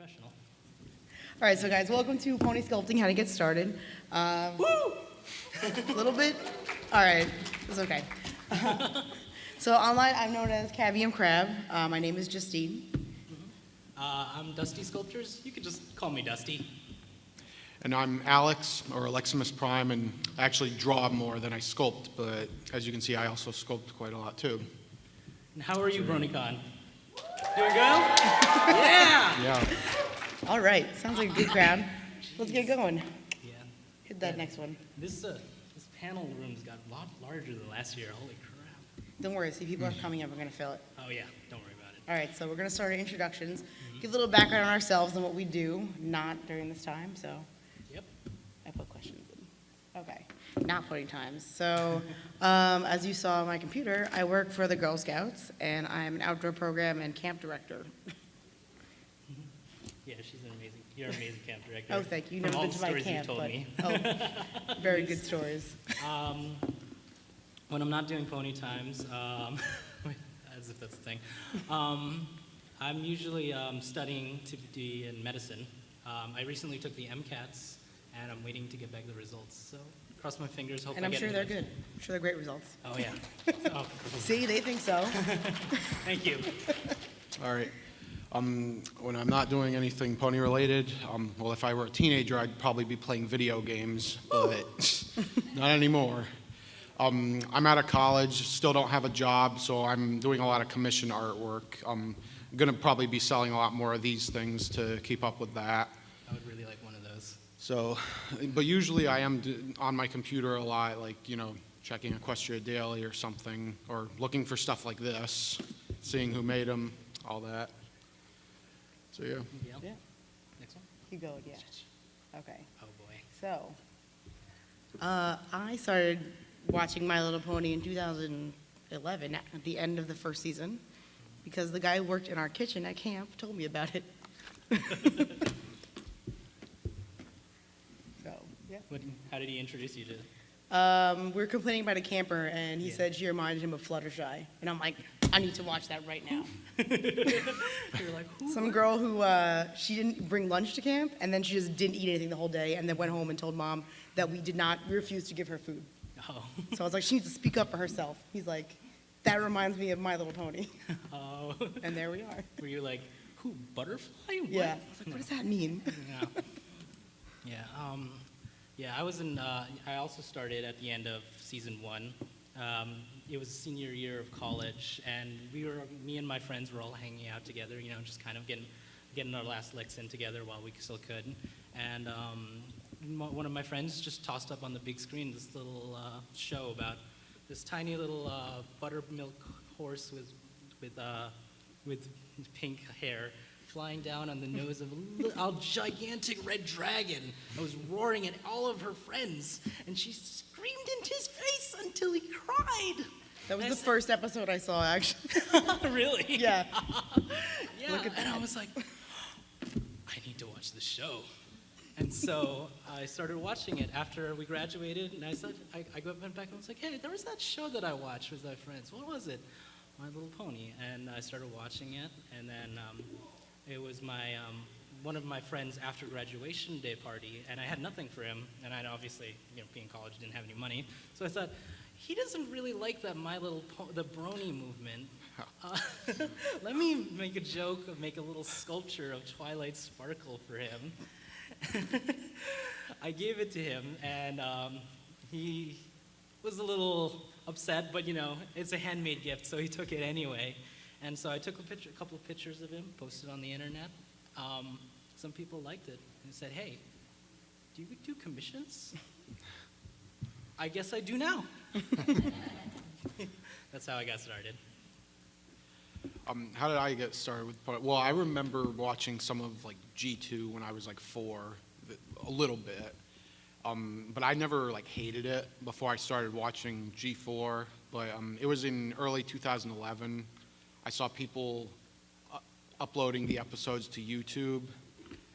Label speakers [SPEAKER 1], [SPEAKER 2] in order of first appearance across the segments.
[SPEAKER 1] professional.
[SPEAKER 2] All right, so guys, welcome to Pony Sculpting, how to get started.
[SPEAKER 1] Woo!
[SPEAKER 2] A little bit? All right, it's okay. So online, I'm known as CadmiumCrab. My name is Justine.
[SPEAKER 1] I'm DustySculptures. You could just call me Dusty.
[SPEAKER 3] And I'm Alex, or AleximusPrime, and I actually draw more than I sculpt, but as you can see, I also sculpt quite a lot too.
[SPEAKER 1] And how are you, BronyCon? Doing good? Yeah!
[SPEAKER 3] Yeah.
[SPEAKER 2] All right, sounds like a good crowd. Let's get going.
[SPEAKER 1] Yeah.
[SPEAKER 2] Hit that next one.
[SPEAKER 1] This panel room's got a lot larger than last year. Holy crap.
[SPEAKER 2] Don't worry, see, people are coming up, we're gonna fill it.
[SPEAKER 1] Oh yeah, don't worry about it.
[SPEAKER 2] All right, so we're gonna start our introductions. Give a little background on ourselves and what we do, not during this time, so.
[SPEAKER 1] Yep.
[SPEAKER 2] I put questions in. Okay, not putting times. So, as you saw on my computer, I work for the Girl Scouts, and I'm an outdoor program and camp director.
[SPEAKER 1] Yeah, she's an amazing. You're an amazing camp director.
[SPEAKER 2] Oh, thank you.
[SPEAKER 1] From
[SPEAKER 2] Never
[SPEAKER 1] all
[SPEAKER 2] been
[SPEAKER 1] the
[SPEAKER 2] to my
[SPEAKER 1] stories
[SPEAKER 2] camp,
[SPEAKER 1] you told
[SPEAKER 2] but
[SPEAKER 1] me.
[SPEAKER 2] oh, very good stories.
[SPEAKER 1] When I'm not doing pony times, as if that's a thing, I'm usually studying to be in medicine. I recently took the MCATs, and I'm waiting to get back the results. So cross my fingers, hope
[SPEAKER 2] And
[SPEAKER 1] I
[SPEAKER 2] I'm
[SPEAKER 1] get
[SPEAKER 2] sure
[SPEAKER 1] it.
[SPEAKER 2] they're good. I'm sure they're great results.
[SPEAKER 1] Oh yeah. Oh,
[SPEAKER 2] See, they think so.
[SPEAKER 1] thank you.
[SPEAKER 3] All right. When I'm not doing anything pony related, well, if I were a teenager, I'd probably be playing video games, but not anymore. I'm out of college, still don't have a job, so I'm doing a lot of commission artwork. I'm gonna probably be selling a lot more of these things to keep up with that.
[SPEAKER 1] I would really like one of those.
[SPEAKER 3] So, but usually I am on my computer a lot, like, you know, checking Equestria Daily or something, or looking for stuff like this, seeing who made them, all that. So, yeah.
[SPEAKER 1] Yeah. Next one.
[SPEAKER 2] Keep going, yeah. Okay.
[SPEAKER 1] Oh boy.
[SPEAKER 2] So, I started watching My Little Pony in 2011 at the end of the first season because the guy who worked in our kitchen at camp told me about it. So, yeah.
[SPEAKER 1] How did he introduce you to?
[SPEAKER 2] We were complaining about a camper, and he
[SPEAKER 1] Yeah.
[SPEAKER 2] said she reminded him of Fluttershy. And I'm like, I need to watch that right now.
[SPEAKER 1] You're like, who?
[SPEAKER 2] Some girl who, she didn't bring lunch to camp, and then she just didn't eat anything the whole day, and then went home and told mom that we refused to give her food.
[SPEAKER 1] Oh.
[SPEAKER 2] So I was like, she needs to speak up for herself. He's like, that reminds me of My Little Pony.
[SPEAKER 1] Oh.
[SPEAKER 2] And there we are.
[SPEAKER 1] Were you like, who, butterfly? What?
[SPEAKER 2] Yeah. I was like, what does that mean?
[SPEAKER 1] Yeah. Yeah. Yeah. I also started at the end of season 1. It was senior year of college, and me and my friends were all hanging out together. You know, just kind of getting our last licks in together while we still could. And one of my friends just tossed up on the big screen this little show about this tiny little buttermilk horse with pink hair flying down on the nose of a gigantic red dragon. It was roaring at all of her friends, and she screamed into his face until he cried.
[SPEAKER 2] That was
[SPEAKER 1] And
[SPEAKER 2] the first episode I saw, actually.
[SPEAKER 1] Really?
[SPEAKER 2] Yeah.
[SPEAKER 1] Yeah.
[SPEAKER 2] Look at
[SPEAKER 1] And I
[SPEAKER 2] that.
[SPEAKER 1] was like, I need to watch the show. And so I started watching it after we graduated, and I went back and was like, hey, there was that show that I watched with my friends. What was it? My Little Pony. And I started watching it, and then it was one of my friends' after graduation day party, and I had nothing for him, and I obviously, you know, being in college, didn't have any money. So I thought, he doesn't really like that the Brony movement. Let me make a joke, make a little sculpture of Twilight Sparkle for him. I gave it to him, and he was a little upset, but you know, it's a handmade gift, so he took it anyway. And so I took a couple of pictures of him, posted on the internet. Some people liked it and said, hey, do you do commissions? I guess I do now. That's how I got started.
[SPEAKER 3] How did I get started with pony? Well, I remember watching some of like G2 when I was like 4, a little bit. But I never like hated it before I started watching G4. But it was in early 2011. I saw people uploading the episodes to YouTube,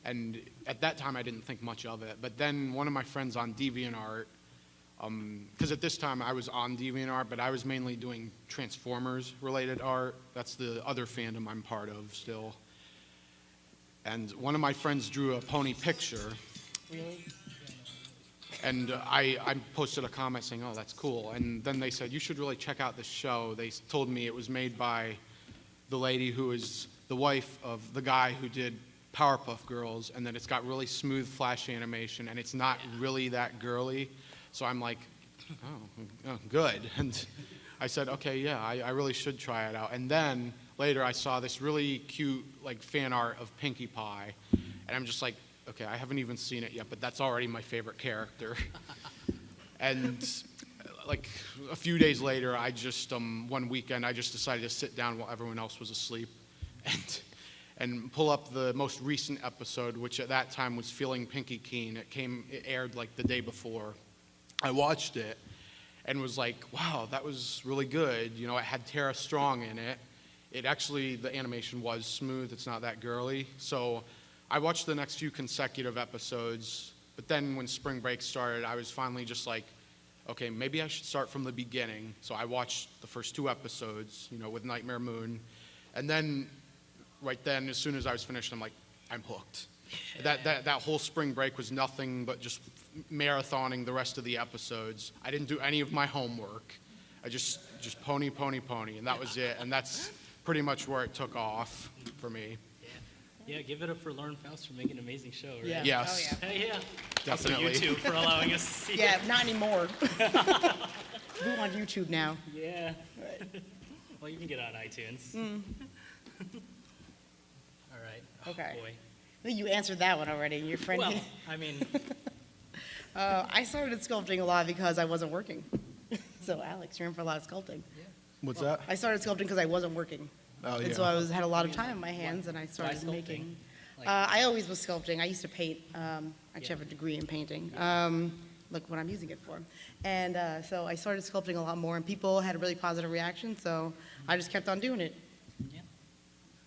[SPEAKER 3] and at that time I didn't think much of it. But then one of my friends on DeviantArt, because at this time I was on DeviantArt, but I was mainly doing Transformers related art. That's the other fandom I'm part of still. And one of my friends drew a pony picture,
[SPEAKER 2] Really?
[SPEAKER 3] and I posted a comment saying, oh, that's cool. And then they said, you should really check out this show. They told me it was made by the lady who is the wife of the guy who did Powerpuff Girls, and then it's got really smooth flash animation, and it's not really that girly. So I'm like, oh, good. And I said, okay, yeah, I really should try it out. And then later I saw this really cute like fan art of Pinkie Pie, and I'm just like, okay, I haven't even seen it yet, but that's already my favorite character. And like a few days later, I just one weekend I just decided to sit down while everyone else was asleep, and pull up the most recent episode, which at that time was Feeling Pinky Keen. It aired like the day before. I watched it and was like, wow, that was really good. You know, it had Tara Strong in it. It actually, the animation was smooth. It's not that girly. So I watched the next few consecutive episodes, but then when spring break started, I was finally just like, okay, maybe I should start from the beginning. So I watched the first 2 episodes, you know, with Nightmare Moon. And then, right then, as soon as I was finished, I'm like, I'm hooked. Yeah. That whole spring break was nothing but just marathoning the rest of the episodes. I didn't do any of my homework. I just pony, and that was it. And that's pretty much where it took off for me.
[SPEAKER 1] Yeah, give it up for Lauren Faust for making an amazing show, right?
[SPEAKER 2] Yeah.
[SPEAKER 3] Yes.
[SPEAKER 2] Oh,
[SPEAKER 1] Hey, yeah.
[SPEAKER 3] Definitely.
[SPEAKER 1] Also YouTube for allowing us to see
[SPEAKER 2] Yeah,
[SPEAKER 1] it.
[SPEAKER 2] not anymore. We're on YouTube now.
[SPEAKER 1] Yeah.
[SPEAKER 2] Right.
[SPEAKER 1] Well, you can get on iTunes. All right. Oh,
[SPEAKER 2] Okay.
[SPEAKER 1] boy.
[SPEAKER 2] I think you answered that one already. Your friend.
[SPEAKER 1] Well, I mean,
[SPEAKER 2] I started sculpting a lot because I wasn't working. So, Alex, you're in for a lot of sculpting.
[SPEAKER 3] What's that?
[SPEAKER 2] I started sculpting because I wasn't working.
[SPEAKER 3] Oh,
[SPEAKER 2] And
[SPEAKER 3] yeah.
[SPEAKER 2] so I had a lot of time on my hands, and I started
[SPEAKER 1] sculpting?
[SPEAKER 2] making.
[SPEAKER 1] Like-
[SPEAKER 2] I always was sculpting. I used to paint. I actually
[SPEAKER 1] Yeah.
[SPEAKER 2] have a degree in painting. Look what I'm using it for. And so I started sculpting a lot more, and people had a really positive reaction, so I just kept on doing it.
[SPEAKER 1] yeah.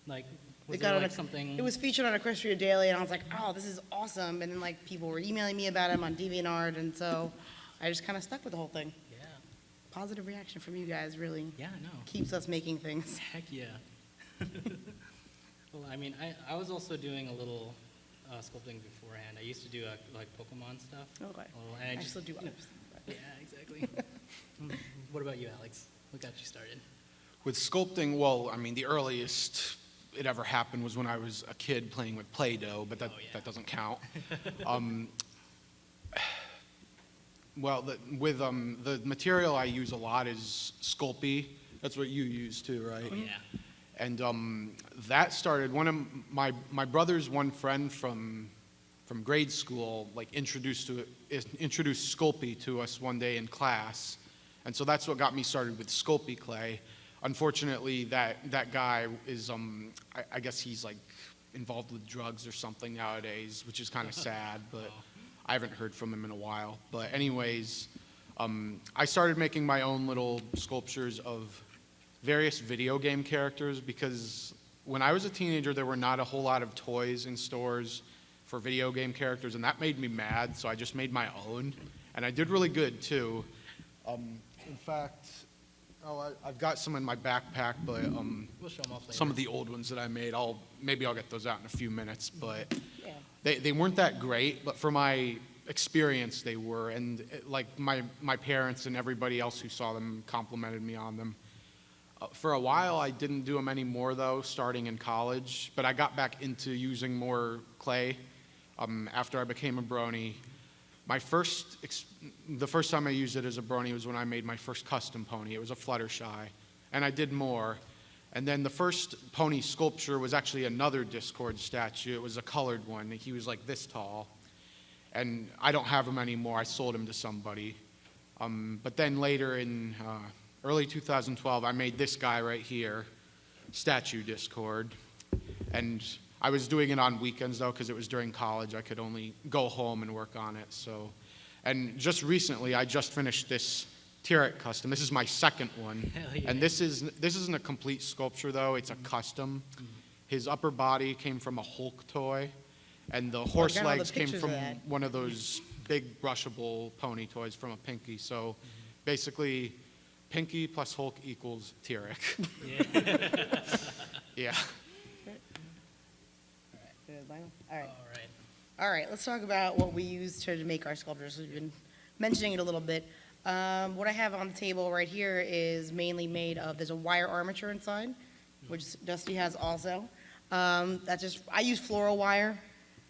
[SPEAKER 1] Like, was
[SPEAKER 2] It
[SPEAKER 1] there
[SPEAKER 2] got
[SPEAKER 1] like
[SPEAKER 2] on
[SPEAKER 1] something?
[SPEAKER 2] It was featured on Equestria Daily, and I was like, oh, this is awesome. And then, like, people were emailing me about them on DeviantArt, and so I just kind of stuck with the whole thing.
[SPEAKER 1] Yeah.
[SPEAKER 2] Positive reaction from you guys really
[SPEAKER 1] Yeah, no.
[SPEAKER 2] keeps us making things.
[SPEAKER 1] Heck yeah. Well, I mean, I was also doing a little sculpting beforehand. I used to do like Pokemon stuff.
[SPEAKER 2] Okay.
[SPEAKER 1] And
[SPEAKER 2] I still do others.
[SPEAKER 1] Yeah, exactly. What about you, Alex? What got you started?
[SPEAKER 3] With sculpting, well, I mean, the earliest it ever happened was when I was a kid playing with Play-Doh, but that,
[SPEAKER 1] Oh, yeah.
[SPEAKER 3] that doesn't count. Well, the material I use a lot is Sculpey. That's what you use too, right?
[SPEAKER 1] Oh, yeah.
[SPEAKER 3] And that started, one of my brother's one friend from grade school, like introduced Sculpey to us one day in class. And so that's what got me started with Sculpey clay. Unfortunately, that guy is, I guess he's like involved with drugs or something nowadays, which is kind of sad, but I haven't heard from him in a while. But anyways, I started making my own little sculptures of various video game characters because when I was a teenager, there were not a whole lot of toys in stores for video game characters, and that made me mad, so I just made my own, and I did really good, too. In fact, I've got some in my backpack, but
[SPEAKER 1] We'll show them off later.
[SPEAKER 3] some of the old ones that I made, maybe I'll get those out in a few minutes, but
[SPEAKER 2] Yeah.
[SPEAKER 3] they weren't that great, but for my experience, they were, and like my parents and everybody else who saw them complimented me on them. For a while, I didn't do them anymore, though, starting in college, but I got back into using more clay after I became a brony. The first time I used it as a brony was when I made my first custom pony. It was a Fluttershy, and I did more. And then the first pony sculpture was actually another Discord statue. It was a colored one. He was like this tall, and I don't have him anymore. I sold him to somebody. But then later in early 2012, I made this guy right here, Statue Discord. And I was doing it on weekends, though, because it was during college. I could only go home and work on it. So, and just recently, I just finished this T-Rex custom. This is my second one.
[SPEAKER 1] Hell yeah.
[SPEAKER 3] And this isn't a complete sculpture, though. It's a custom. His upper body came from a Hulk toy, and the horse
[SPEAKER 2] got all the
[SPEAKER 3] legs came
[SPEAKER 2] pictures
[SPEAKER 3] from
[SPEAKER 2] of that.
[SPEAKER 3] one of those big brushable pony toys from a Pinky. So basically, Pinky plus Hulk equals T-Rex.
[SPEAKER 1] Yeah.
[SPEAKER 3] Yeah.
[SPEAKER 2] Good. My All right.
[SPEAKER 1] All right.
[SPEAKER 2] All right, let's talk about what we use to make our sculptures. We've been mentioning it a little bit. What I have on the table right here is mainly made of, there's a wire armature inside, which Dusty has also. I use floral wire,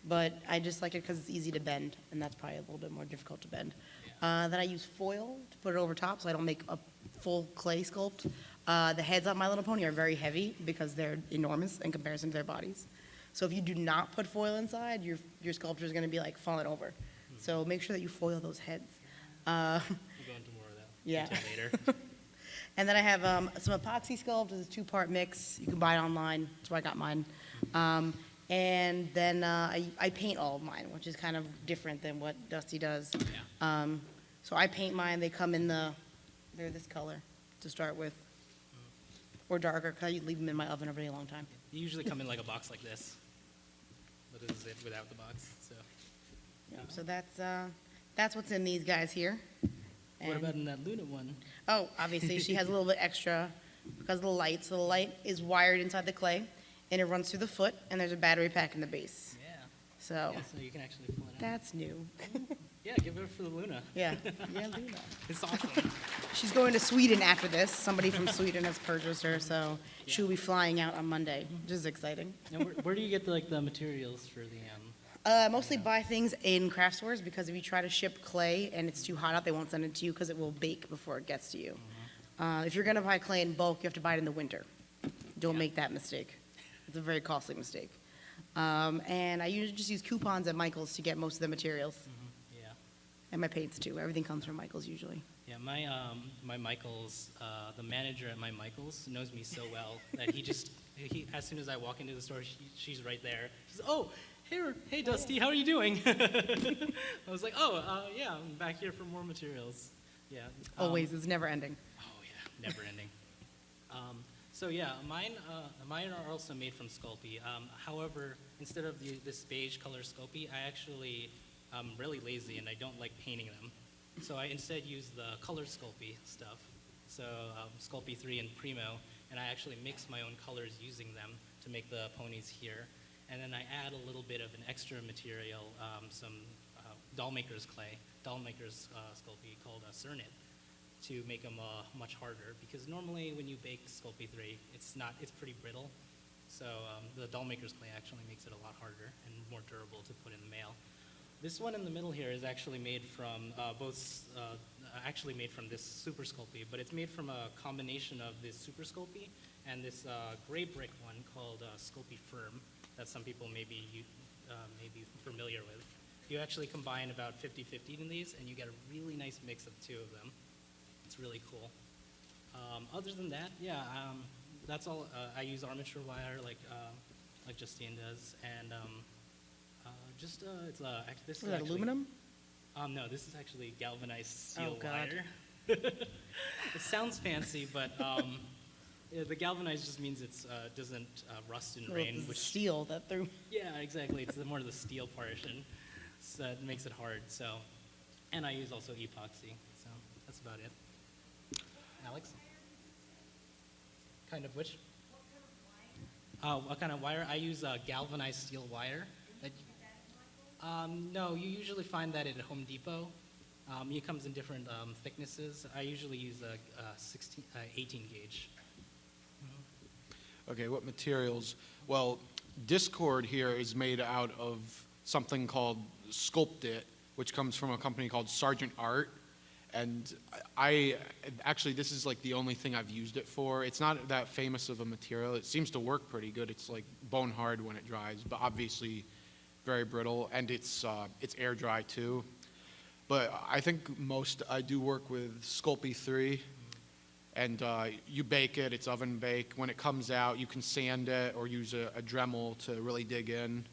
[SPEAKER 2] but I just like it because it's easy to bend, and that's probably a little bit more difficult to bend. Then I use foil to put it over top so I don't make a full clay sculpt. The heads on My Little Pony are very heavy because they're enormous in comparison to their bodies. So if you do not put foil inside, your sculpture is going to be like falling over. So make sure that you foil those heads.
[SPEAKER 1] We'll go into more of that
[SPEAKER 2] Yeah.
[SPEAKER 1] detail later.
[SPEAKER 2] And then I have some epoxy sculpt. It's a 2-part mix. You can buy it online. That's where I got mine. And then I paint all of mine, which is kind of different than what Dusty does.
[SPEAKER 1] Yeah.
[SPEAKER 2] So I paint mine. They come in they're this color to start with, or darker, because I leave them in my oven a really long time.
[SPEAKER 1] You usually come in like a box like this, but this is it without the box. So,
[SPEAKER 2] So that's what's in these guys here.
[SPEAKER 1] what
[SPEAKER 2] And-
[SPEAKER 1] about in that Luna one?
[SPEAKER 2] Oh, obviously, she has a little bit extra because of the light. So the light is wired inside the clay, and it runs through the foot, and there's a battery pack in the base.
[SPEAKER 1] Yeah.
[SPEAKER 2] So
[SPEAKER 1] Yeah, so you can actually pull it out.
[SPEAKER 2] that's new.
[SPEAKER 1] Yeah, give it up for the Luna.
[SPEAKER 2] Yeah, yeah, Luna.
[SPEAKER 1] It's awesome.
[SPEAKER 2] She's going to Sweden after this. Somebody from Sweden has purchased her, so she'll be flying out on Monday, which is exciting.
[SPEAKER 1] And where do you get the materials for the
[SPEAKER 2] Mostly buy things in craft stores because if you try to ship clay and it's too hot out, they won't send it to you because it will bake before it gets to you. If you're going to buy clay in bulk, you have to buy it in the winter. Don't make that mistake. It's a very costly mistake. And I usually just use coupons at Michael's to get most of the materials.
[SPEAKER 1] Yeah.
[SPEAKER 2] And my paints too. Everything comes from Michael's usually.
[SPEAKER 1] Yeah, my Michael's, the manager at my Michael's knows me so well that he as soon as I walk into the store, she's right there. She says, "Oh, hey Dusty, how are you doing?" I was like, "Oh, yeah, I'm back here for more materials." Yeah.
[SPEAKER 2] Always. It's never ending.
[SPEAKER 1] Oh yeah, never ending. So yeah, mine are also made from Sculpey. However, instead of this beige color Sculpey, I actually I'm really lazy and I don't like painting them. So I instead use the color Sculpey stuff. So Sculpey 3 and Primo, and I actually mix my own colors using them to make the ponies here. And then I add a little bit of an extra material, some dollmaker's clay, dollmaker's Sculpey called Cernit, to make them much harder. Because normally when you bake Sculpey 3, it's pretty brittle. So the dollmaker's clay actually makes it a lot harder and more durable to put in the mail. This one in the middle here is actually made from this Super Sculpey, but it's made from a combination of this Super Sculpey and this gray brick one called Sculpey Firm that some people may be familiar with. You actually combine about 50-50 in these, and you get a really nice mix of two of them. It's really cool. Other than that, yeah, that's all. I use armature wire like Justine does, and this
[SPEAKER 2] Is
[SPEAKER 1] is
[SPEAKER 2] that
[SPEAKER 1] actually,
[SPEAKER 2] aluminum?
[SPEAKER 1] No, this is actually galvanized steel
[SPEAKER 2] Oh, God.
[SPEAKER 1] wire. It sounds fancy, but yeah, the galvanized just means it doesn't rust in rain,
[SPEAKER 2] It's
[SPEAKER 1] which
[SPEAKER 2] steel that through.
[SPEAKER 1] yeah, exactly. It's more of the steel portion, so it makes it hard. So, and I use also epoxy. So that's about it. Alex, kind of which? What kind of wire? I use galvanized steel wire. No, you usually find that at Home Depot. It comes in different thicknesses. I usually use a 18 gauge.
[SPEAKER 3] Okay, what materials? Well, Discord here is made out of something called Sculpt, which comes from a company called Sargent Art. And I actually, this is like the only thing I've used it for. It's not that famous of a material. It seems to work pretty good. It's like bone hard when it dries, but obviously very brittle, and it's air dry too. But I think I do work with Sculpey 3, and you bake it, it's oven bake. When it comes out, you can sand it or use a Dremel to really dig in,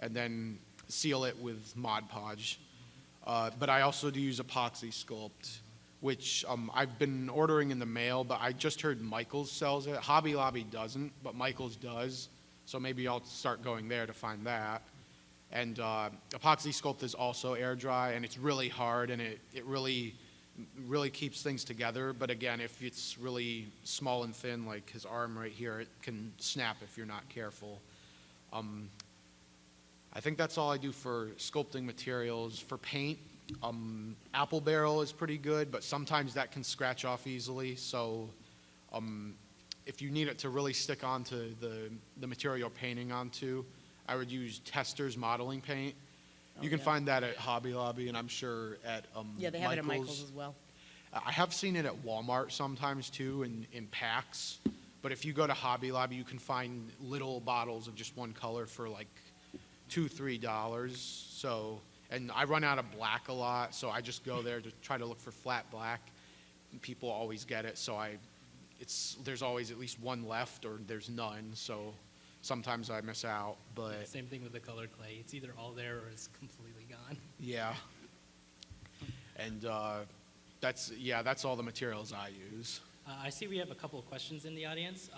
[SPEAKER 3] and then seal it with Mod Podge. But I also do use epoxy sculpt, which I've been ordering in the mail, but I just heard Michael's sells it. Hobby Lobby doesn't, but Michael's does. So maybe I'll start going there to find that. And epoxy sculpt is also air dry, and it's really hard, and it really keeps things together. But again, if it's really small and thin, like his arm right here, it can snap if you're not careful. I think that's all I do for sculpting materials. For paint, apple barrel is pretty good, but sometimes that can scratch off easily. So if you need it to really stick onto the material you're painting onto, I would use Testors modeling paint. You can find that at Hobby Lobby, and I'm sure at
[SPEAKER 2] Yeah, they have it at Michael's as well.
[SPEAKER 3] I have seen it at Walmart sometimes too, in packs. But if you go to Hobby Lobby, you can find little bottles of just one color for like $2-3. So, and I run out of black a lot, so I just go there to try to look for flat black. And people always get it, so there's always at least one left, or there's none. So sometimes I miss out. But
[SPEAKER 1] Same thing with the colored clay. It's either all there or it's completely gone.
[SPEAKER 3] yeah, and that's all the materials I use.
[SPEAKER 1] I see we have a couple of questions in the audience.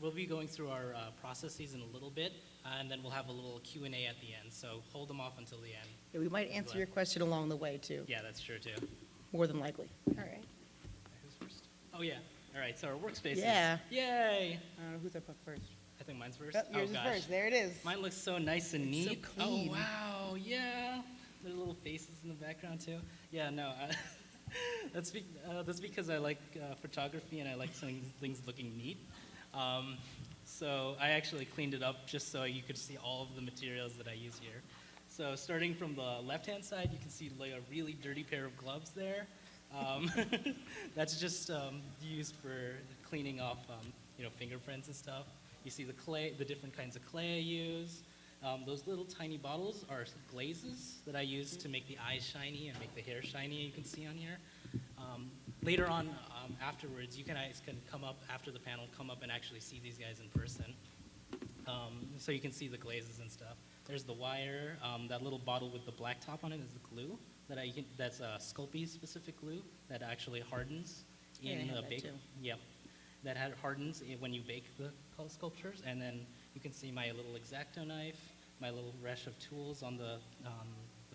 [SPEAKER 1] We'll be going through our processes in a little bit, and then we'll have a little Q&A at the end. So hold them off until the end.
[SPEAKER 2] Yeah, we might answer your question along the way, too,
[SPEAKER 1] Yeah, that's true too.
[SPEAKER 2] more than likely. All right.
[SPEAKER 1] Who's first? Oh yeah. All right. So our workspaces.
[SPEAKER 2] Yeah.
[SPEAKER 1] Yay!
[SPEAKER 2] Who's up first?
[SPEAKER 1] I think mine's first.
[SPEAKER 2] Yep, yours
[SPEAKER 1] oh
[SPEAKER 2] is
[SPEAKER 1] gosh.
[SPEAKER 2] first. There it is.
[SPEAKER 1] Mine looks so nice and
[SPEAKER 2] It's so
[SPEAKER 1] neat.
[SPEAKER 2] clean.
[SPEAKER 1] Oh wow. Yeah. There are little faces in the background too. Yeah. No. That's because I like photography and I like things looking neat. So I actually cleaned it up just so you could see all of the materials that I use here. So starting from the left-hand side, you can see like a really dirty pair of gloves there. That's just used for cleaning off, fingerprints and stuff. You see the clay, the different kinds of clay I use. Those little tiny bottles are glazes that I use to make the eyes shiny and make the hair shiny, you can see on here. Later on, afterwards, you guys can come up after the panel, come up and actually see these guys in person. So you can see the glazes and stuff. There's the wire. That little bottle with the black top on it is the glue that's a Sculpey specific glue that actually hardens
[SPEAKER 2] Yeah,
[SPEAKER 1] in
[SPEAKER 2] they have
[SPEAKER 1] the
[SPEAKER 2] that
[SPEAKER 1] bake.
[SPEAKER 2] too.
[SPEAKER 1] Yep, that hardens when you bake the sculptures. And then you can see my little X-Acto knife, my little resh of tools on the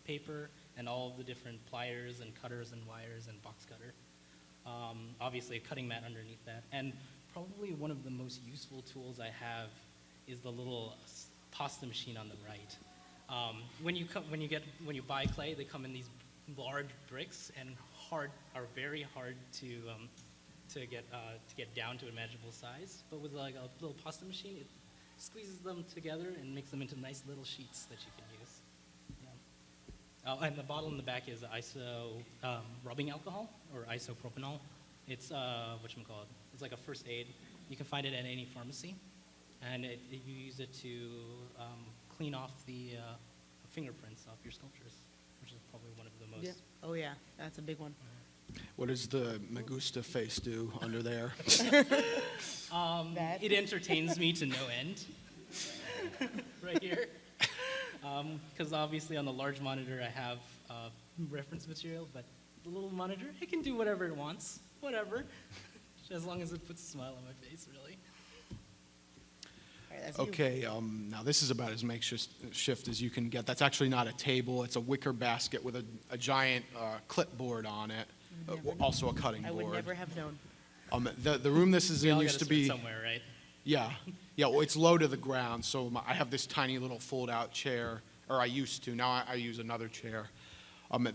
[SPEAKER 1] paper, and all of the different pliers and cutters and wires and box cutter. Obviously a cutting mat underneath that. And probably one of the most useful tools I have is the little pasta machine on the right. When you buy clay, they come in these large bricks and are very hard to get down to a manageable size. But with like a little pasta machine, it squeezes them together and makes them into nice little sheets that you can use. Yeah. Oh, and the bottle in the back is iso rubbing alcohol or isopropanol. It's whatchamacallit. It's like a first aid. You can find it at any pharmacy, and you use it to clean off the fingerprints off your sculptures, which is probably one of the most.
[SPEAKER 2] Yeah. Oh, yeah. That's a big one.
[SPEAKER 3] What does the Magusta face do under there?
[SPEAKER 2] That.
[SPEAKER 1] It entertains me to no end. Right here. Because obviously on the large monitor I have reference material, but the little monitor, it can do whatever it wants. Whatever. As long as it puts a smile on my face, really.
[SPEAKER 2] All right, that's you.
[SPEAKER 3] Okay, now this is about as makeshift as you can get. That's actually not a table. It's a wicker basket with a giant clipboard on it, also a cutting
[SPEAKER 2] I
[SPEAKER 3] board.
[SPEAKER 2] would never have known.
[SPEAKER 3] The room this is
[SPEAKER 1] We
[SPEAKER 3] in
[SPEAKER 1] all
[SPEAKER 3] used
[SPEAKER 1] gotta
[SPEAKER 3] to be...
[SPEAKER 1] start somewhere, right?
[SPEAKER 3] Yeah, well, it's low to the ground, so I have this tiny little fold-out chair, or I used to. Now I use another chair.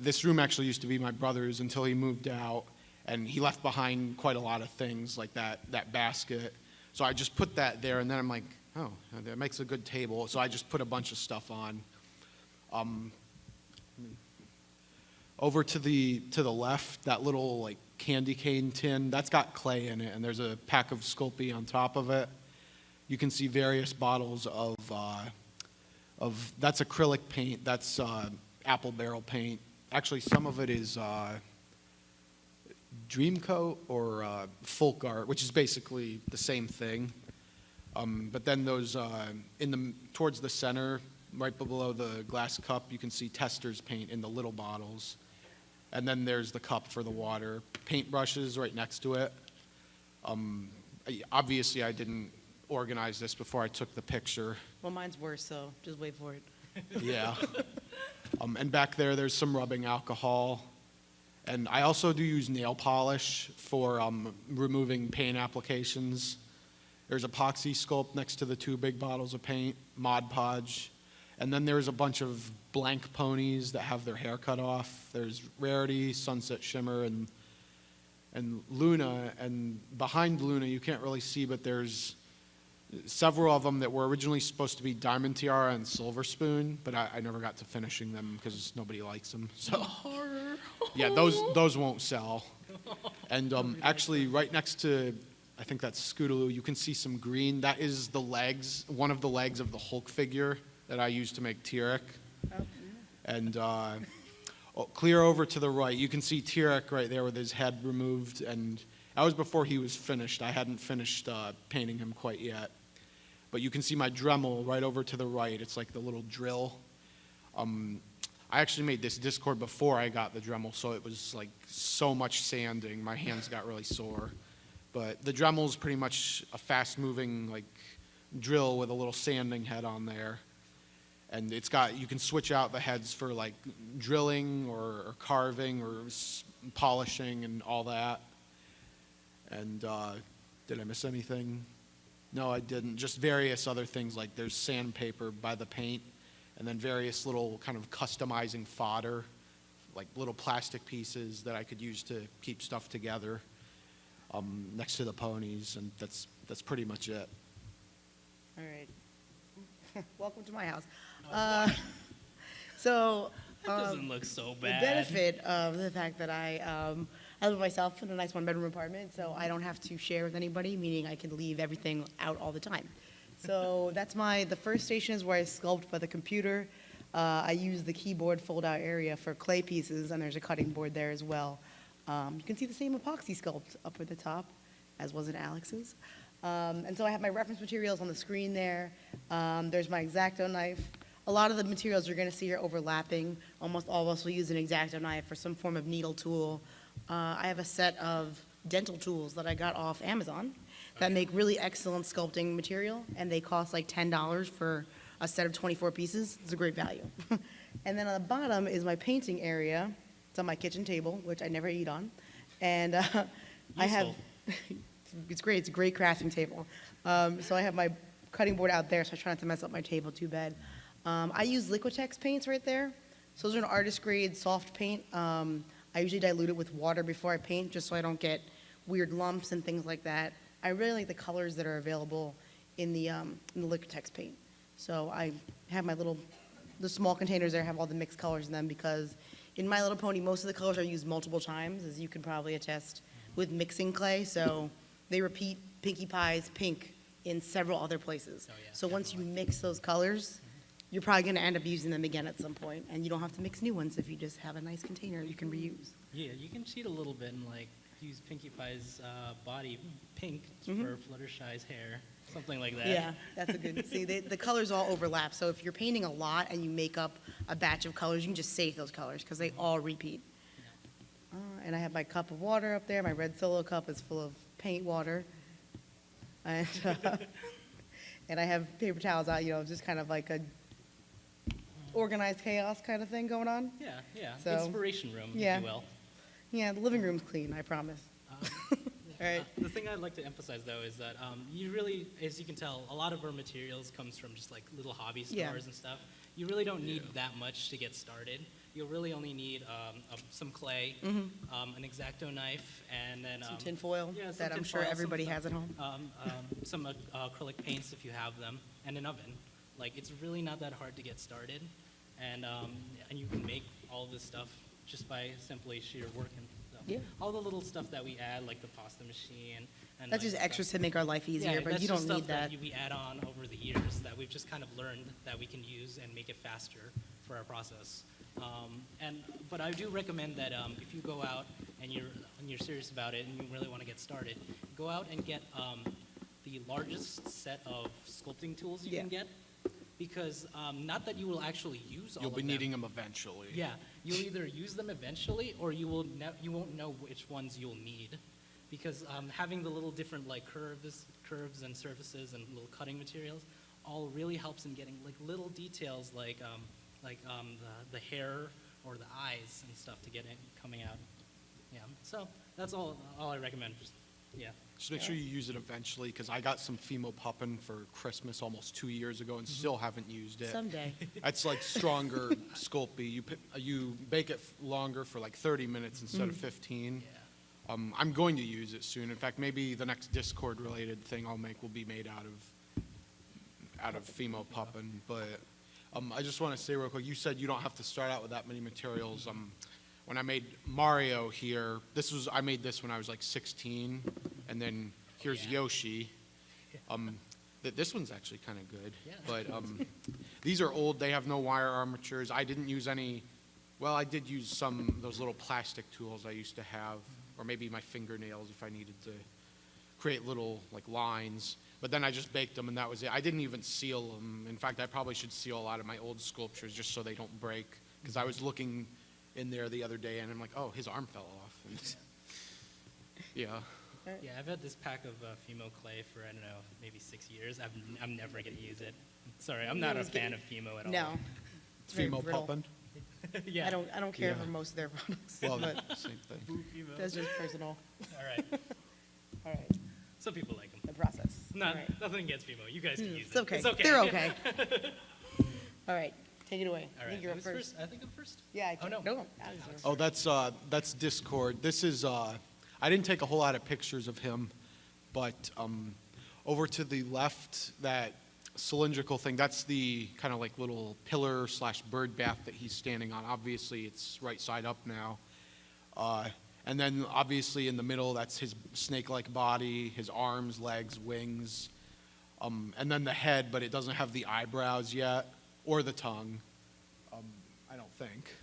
[SPEAKER 3] This room actually used to be my brother's until he moved out, and he left behind quite a lot of things, like that basket. So I just put that there, and then I'm like, oh, that makes a good table. So I just put a bunch of stuff on. Over to the left, that little like candy cane tin, that's got clay in it, and there's a pack of Sculpey on top of it. You can see various bottles of that's acrylic paint, that's apple barrel paint. Actually, some of it is Dream Coat or Folk Art, which is basically the same thing. But then those towards the center, right below the glass cup, you can see Testors paint in the little bottles. And then there's the cup for the water. Paintbrushes right next to it. Obviously, I didn't organize this before I took the picture.
[SPEAKER 2] Well, mine's worse, so just wait for it.
[SPEAKER 3] Yeah. And back there's some rubbing alcohol. And I also do use nail polish for removing paint applications. There's epoxy sculpt next to the two big bottles of paint, Mod Podge. And then there's a bunch of blank ponies that have their hair cut off. There's Rarity, Sunset Shimmer, and Luna. And behind Luna, you can't really see, but there's several of them that were originally supposed to be Diamond Tiara and Silver Spoon, but I never got to finishing them because nobody likes them. So yeah, those won't sell. And actually, right next to, I think that's Scootaloo, you can see some green. That is the legs, one of the legs of the Hulk figure that I used to make T-Rex. And clear over to the right, you can see T-Rex right there with his head removed, and that was before he was finished. I hadn't finished painting him quite yet. But you can see my Dremel right over to the right. It's like the little drill. I actually made this Discord before I got the Dremel, so it was like so much sanding. My hands got really sore. But the Dremel is pretty much a fast-moving like drill with a little sanding head on there. And it's got, you can switch out the heads for like drilling or carving or polishing and all that. And did I miss anything? No, I didn't. Just various other things, like there's sandpaper by the paint, and then various little kind of customizing fodder, like little plastic pieces that I could use to keep stuff together next to the ponies, and that's pretty much it.
[SPEAKER 2] All right. Welcome to my house. So,
[SPEAKER 1] That doesn't look so
[SPEAKER 2] the
[SPEAKER 1] bad.
[SPEAKER 2] benefit of the fact that I live myself in a nice one-bedroom apartment, so I don't have to share with anybody, meaning I can leave everything out all the time. So that's the first station is where I sculpt by the computer. I use the keyboard fold-out area for clay pieces, and there's a cutting board there as well. You can see the same epoxy sculpt up at the top, as was in Alex's. And so I have my reference materials on the screen there. There's my X-Acto knife. A lot of the materials you're going to see are overlapping. Almost all of us will use an X-Acto knife or some form of needle tool. I have a set of dental tools that I got off Amazon that make really excellent sculpting material, and they cost like $10 for a set of 24 pieces. It's a great value. And then on the bottom is my painting area. It's on my kitchen table, which I never eat on. And I have, it's great. It's a great crafting table. So I have my cutting board out there, so I try not to mess up my table too bad. I use Liquitex paints right there. So those are an artist grade soft paint. I usually dilute it with water before I paint, just so I don't get weird lumps and things like that. I really like the colors that are available in the Liquitex paint. So I have the small containers there have all the mixed colors in them, because in My Little Pony, most of the colors are used multiple times, as you can probably attest with mixing clay. So they repeat Pinkie Pie's pink in several other places.
[SPEAKER 1] Oh, yeah,
[SPEAKER 2] so once you mix those colors, you're probably going to end up using them again at some point, and you don't have to mix new ones if you just have a nice container you can reuse.
[SPEAKER 1] Yeah, you can cheat a little bit and like use Pinkie Pie's body pink for Fluttershy's hair, something like that.
[SPEAKER 2] Yeah, that's a good. See, the colors all overlap. So if you're painting a lot and you make up a batch of colors, you can just save those colors because they all repeat. And I have my cup of water up there. My red Solo cup is full of paint water, and and I have paper towels out. Just kind of like a organized chaos kind of thing going on.
[SPEAKER 1] Yeah.
[SPEAKER 2] So,
[SPEAKER 1] Inspiration room,
[SPEAKER 2] yeah.
[SPEAKER 1] if you will.
[SPEAKER 2] Yeah, the living room's clean, I promise. All right.
[SPEAKER 1] The thing I'd like to emphasize, though, is that you really, as you can tell, a lot of our materials comes from just like little hobby stores
[SPEAKER 2] Yeah.
[SPEAKER 1] and stuff. You really don't need that much to get started. You'll really only need some clay, an X-Acto knife, and then
[SPEAKER 2] Some tin foil
[SPEAKER 1] yeah, some
[SPEAKER 2] that I'm
[SPEAKER 1] tin
[SPEAKER 2] sure
[SPEAKER 1] foil,
[SPEAKER 2] everybody has at home.
[SPEAKER 1] some acrylic paints if you have them, and an oven. Like, it's really not that hard to get started, and you can make all this stuff just by simply sheer working. So
[SPEAKER 2] Yeah.
[SPEAKER 1] all the little stuff that we add, like the pasta machine, and
[SPEAKER 2] That's
[SPEAKER 1] like,
[SPEAKER 2] just extras to make our life easier,
[SPEAKER 1] yeah,
[SPEAKER 2] but
[SPEAKER 1] that's
[SPEAKER 2] you
[SPEAKER 1] just
[SPEAKER 2] don't need
[SPEAKER 1] stuff
[SPEAKER 2] that.
[SPEAKER 1] we add on over the years that we've just kind of learned that we can use and make it faster for our process. But I do recommend that if you go out and you're serious about it and you really want to get started, go out and get the largest set of sculpting tools you can get, because not that you will actually use all
[SPEAKER 3] You'll
[SPEAKER 1] of
[SPEAKER 3] be
[SPEAKER 1] them.
[SPEAKER 3] needing them eventually.
[SPEAKER 1] Yeah, you'll either use them eventually, or you won't know which ones you'll need, because having the little different like curves and surfaces and little cutting materials all really helps in getting like little details like the hair or the eyes and stuff to get it coming out. Yeah, so that's all I recommend. Just, yeah.
[SPEAKER 3] Just make sure you use it eventually, because I got some Fimo Puppin for Christmas almost 2 years ago and still haven't used it.
[SPEAKER 2] Someday.
[SPEAKER 3] That's like stronger Sculpey. You bake it longer for like 30 minutes instead of 15.
[SPEAKER 1] Yeah.
[SPEAKER 3] I'm going to use it soon. In fact, maybe the next Discord-related thing I'll make will be made out of Fimo Puppin. But I just want to say real quick, you said you don't have to start out with that many materials. When I made Mario here, I made this when I was like 16, and then here's Yoshi. This one's actually kind of good,
[SPEAKER 1] Yeah.
[SPEAKER 3] but these are old. They have no wire armatures. I didn't use any. Well, I did use some of those little plastic tools I used to have, or maybe my fingernails if I needed to create little like lines. But then I just baked them, and that was it. I didn't even seal them. In fact, I probably should seal a lot of my old sculptures just so they don't break, because I was looking in there the other day, and I'm like, oh, his arm fell off. And yeah.
[SPEAKER 1] Yeah, I've had this pack of Fimo clay for, I don't know, maybe 6 years. I'm never going to use it. Sorry, I'm not a fan of Fimo at all.
[SPEAKER 2] No. It's very
[SPEAKER 3] Fimo
[SPEAKER 2] brittle.
[SPEAKER 3] Puppin.
[SPEAKER 1] Yeah.
[SPEAKER 2] I don't care
[SPEAKER 3] Yeah.
[SPEAKER 2] for most of their products,
[SPEAKER 3] Well,
[SPEAKER 2] but
[SPEAKER 3] same thing.
[SPEAKER 2] that's just personal.
[SPEAKER 1] All right.
[SPEAKER 2] All right,
[SPEAKER 1] Some people like them.
[SPEAKER 2] the process.
[SPEAKER 1] Not,
[SPEAKER 2] All right.
[SPEAKER 1] Nothing against Fimo. You guys can use
[SPEAKER 2] It's
[SPEAKER 1] it.
[SPEAKER 2] okay.
[SPEAKER 1] It's okay.
[SPEAKER 2] They're okay. All right, take it away.
[SPEAKER 1] All
[SPEAKER 2] I
[SPEAKER 1] right.
[SPEAKER 2] think you're up
[SPEAKER 1] Who's
[SPEAKER 2] first.
[SPEAKER 1] I think I'm first.
[SPEAKER 2] Yeah,
[SPEAKER 1] Oh, no.
[SPEAKER 2] No, Alex is
[SPEAKER 3] Oh, that's Discord. This is I didn't take a whole lot of pictures of him, but over to the left, that cylindrical thing, that's the kind of like little pillar / bird bath that he's standing on. Obviously, it's right side up now. And then obviously in the middle, that's his snake-like body, his arms, legs, wings, and then the head, but it doesn't have the eyebrows yet, or the tongue, I don't think.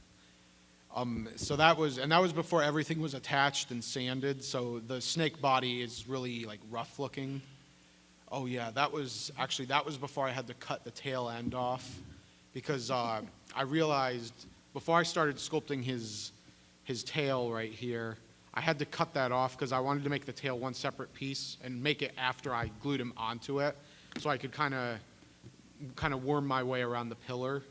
[SPEAKER 3] So that was before everything was attached and sanded, so the snake body is really like rough looking. Oh yeah, that was before I had to cut the tail end off, because I realized before I started sculpting his tail right here, I had to cut that off because I wanted to make the tail one separate piece and make it after I glued him onto it, so I could kind of worm my way around the pillar.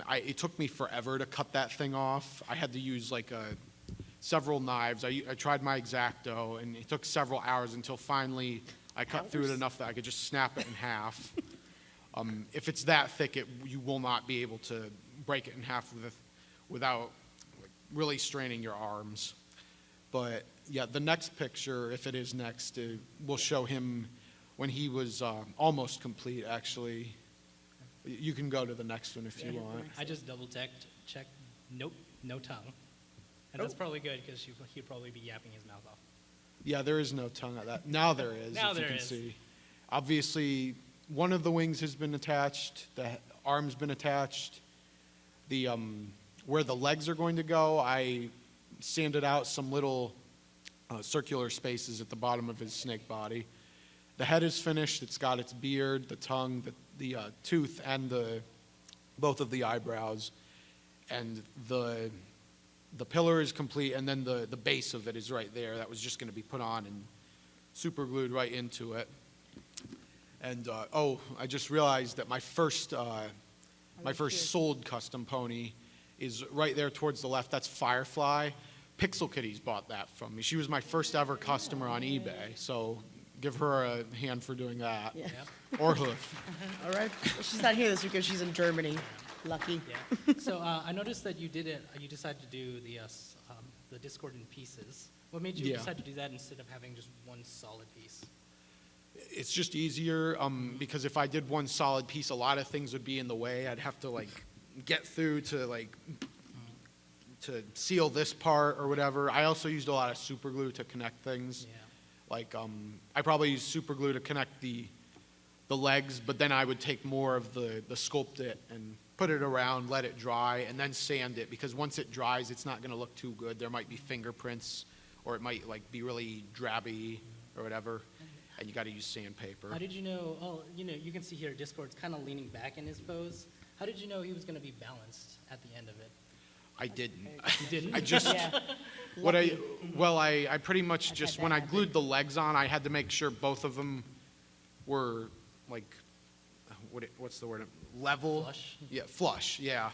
[SPEAKER 3] It took me forever to cut that thing off. I had to use like several knives. I tried my X-Acto, and it took several hours until finally I cut through it enough that I could just snap it in half. If it's that thick, you will not be able to break it in half without really straining your arms. But yeah, the next picture, if it is next, will show him when he was almost complete, actually. You can go to the next one if you want.
[SPEAKER 1] I just double checked. Nope, no tongue. And that's probably good because he'd probably be yapping his mouth off.
[SPEAKER 3] Yeah, there is no tongue at that. Now there is,
[SPEAKER 1] Now
[SPEAKER 3] if you
[SPEAKER 1] there
[SPEAKER 3] can
[SPEAKER 1] is.
[SPEAKER 3] see. Obviously, one of the wings has been attached. The arm's been attached. The where the legs are going to go, I sanded out some little circular spaces at the bottom of his snake body. The head is finished. It's got its beard, the tongue, the tooth, and both of the eyebrows. And the pillar is complete, and then the base of it is right there. That was just going to be put on and super glued right into it. And I just realized that my first sold custom pony is right there towards the left. That's Firefly. Pixel Kitties bought that from me. She was my first ever customer on eBay, so give her a hand for doing that.
[SPEAKER 2] Yeah.
[SPEAKER 1] Yep.
[SPEAKER 3] Or Hoof.
[SPEAKER 2] All right. Well, she's not here this week because she's in Germany. Lucky.
[SPEAKER 1] Yeah. So I noticed that you decided to do the Discord in pieces. What made you
[SPEAKER 3] Yeah.
[SPEAKER 1] decide to do that instead of having just one solid piece?
[SPEAKER 3] It's just easier because if I did one solid piece, a lot of things would be in the way. I'd have to get through to seal this part or whatever. I also used a lot of super glue to connect things.
[SPEAKER 1] Yeah.
[SPEAKER 3] I probably used super glue to connect the legs, but then I would take more of the sculpt it and put it around, let it dry, and then sand it, because once it dries, it's not going to look too good. There might be fingerprints, or it might be really drabby or whatever, and you got to use sandpaper.
[SPEAKER 1] How did you know? Oh, you can see here Discord's kind of leaning back in his pose. How did you know he was going to be balanced at the end of it?
[SPEAKER 3] I didn't.
[SPEAKER 1] You didn't?
[SPEAKER 3] I just
[SPEAKER 2] Yeah.
[SPEAKER 3] I pretty much just when I glued the legs on, I had to make sure both of them were what's the word? Level.
[SPEAKER 1] Flush?
[SPEAKER 3] Yeah, flush. Yeah.